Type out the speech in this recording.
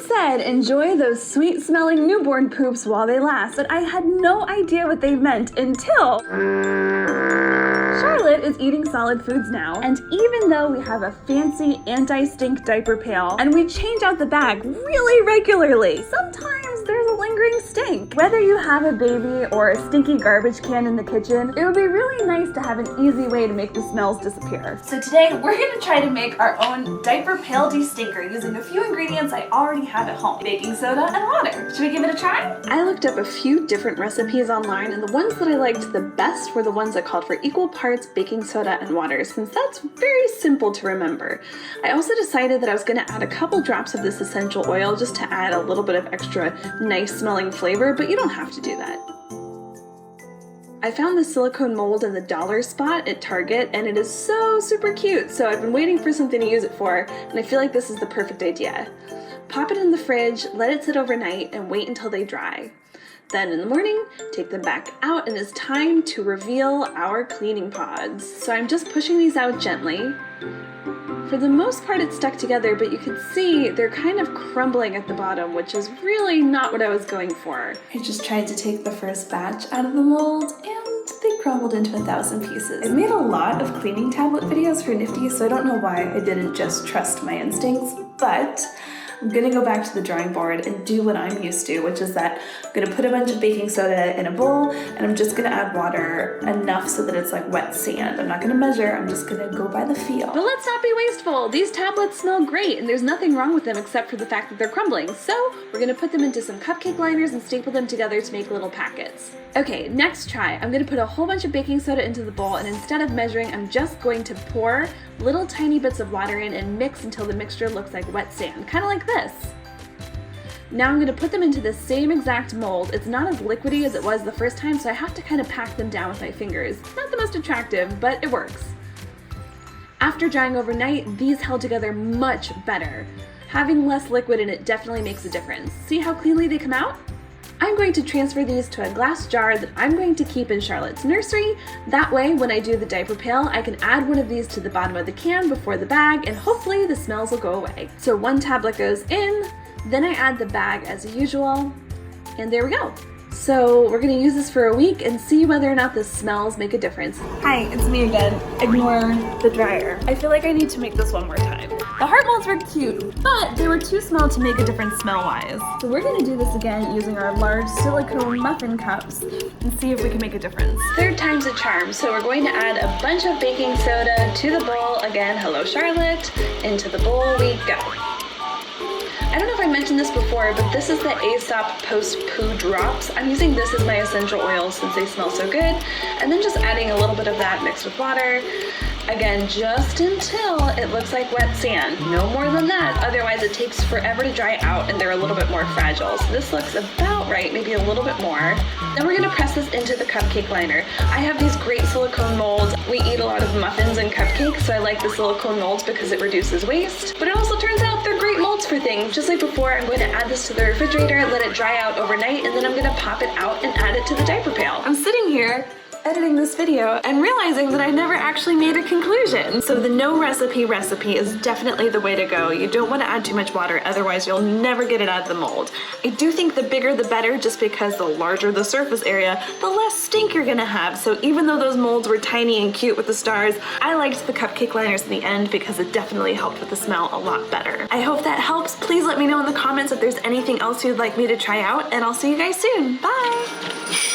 said enjoy those sweet smelling newborn poops while they last, but I had no idea what they meant until Charlotte is eating solid foods now, and even though we have a fancy anti-stink diaper pail and we change out the bag really regularly, sometimes there's a lingering stink. Whether you have a baby or a stinky garbage can in the kitchen, it would be really nice to have an easy way to make the smells disappear. So today we're going to try to make our own diaper pail de-stinker using a few ingredients I already have at home: baking soda and water. Should we give it a try? I looked up a few different recipes online, and the ones that I liked the best were the ones that called for equal parts baking soda and water, since that's very simple to remember. I also decided that I was going to add a couple drops of this essential oil just to add a little bit of extra nice smelling flavor, but you don't have to do that. I found this silicone mold in the dollar spot at Target, and it is so super cute, so I've been waiting for something to use it for, and I feel like this is the perfect idea. Pop it in the fridge, let it sit overnight, and wait until they dry. Then in the morning, take them back out, and it's time to reveal our cleaning pods. So I'm just pushing these out gently. For the most part it's stuck together, but you can see they're kind of crumbling at the bottom, which is really not what I was going for. I just tried to take the first batch out of the mold, and they crumbled into 1,000 pieces. I made a lot of cleaning tablet videos for Nifty, so I don't know why I didn't just trust my instincts, but I'm gonna go back to the drawing board and do what I'm used to, which is that I'm gonna put a bunch of baking soda in a bowl, and I'm just gonna add water enough so that it's like wet sand. I'm not gonna measure, I'm just gonna go by the feel. But let's not be wasteful. These tablets smell great, and there's nothing wrong with them except for the fact that they're crumbling. So we're gonna put them into some cupcake liners and staple them together to make little packets. Okay, next try. I'm gonna put a whole bunch of baking soda into the bowl, and instead of measuring, I'm just going to pour little tiny bits of water in and mix until the mixture looks like wet sand, kind of like this. Now I'm gonna put them into the same exact mold. It's not as liquidy as it was the first time, so I have to kind of pack them down with my fingers. Not the most attractive, but it works. After drying overnight, these held together much better. Having less liquid in it definitely makes a difference. See how cleanly they come out? I'm going to transfer these to a glass jar that I'm going to keep in Charlotte's nursery. That way, when I do the diaper pail, I can add one of these to the bottom of the can before the bag, and hopefully the smells will go away. So one tablet goes in, then I add the bag as usual, and there we go. So we're gonna use this for a week and see whether or not the smells make a difference. Hi, it's me again. Ignore the dryer. I feel like I need to make this one more time. The heart molds were cute, but they were too small to make a difference smell-wise. So we're gonna do this again using our large silicone muffin cups and see if we can make a difference. Third time's a charm, so we're going to add a bunch of baking soda to the bowl. Again, hello Charlotte. Into the bowl we go. I don't know if I mentioned this before, but this is the Aesop post-poo drops. I'm using this as my essential oil since they smell so good, and then just adding a little bit of that mixed with water. Again, just until it looks like wet sand. No more than that, otherwise it takes forever to dry out and they're a little bit more fragile. So this looks about right, maybe a little bit more. Then we're gonna press this into the cupcake liner. I have these great silicone molds. We eat a lot of muffins and cupcakes, so I like the silicone molds because it reduces waste. But it also turns out they're great molds for things. Just like before, I'm going to add this to the refrigerator, let it dry out overnight, and then I'm gonna pop it out and add it to the diaper pail. I'm sitting here editing this video and realizing that I never actually made a conclusion. So the no recipe is definitely the way to go. You don't want to add too much water, otherwise you'll never get it out of the mold. I do think the bigger the better, just because the larger the surface area, the less stink you're gonna have. So even though those molds were tiny and cute with the stars, I liked the cupcake liners in the end because it definitely helped with the smell a lot better. I hope that helps. Please let me know in the comments if there's anything else you'd like me to try out, and I'll see you guys soon. Bye!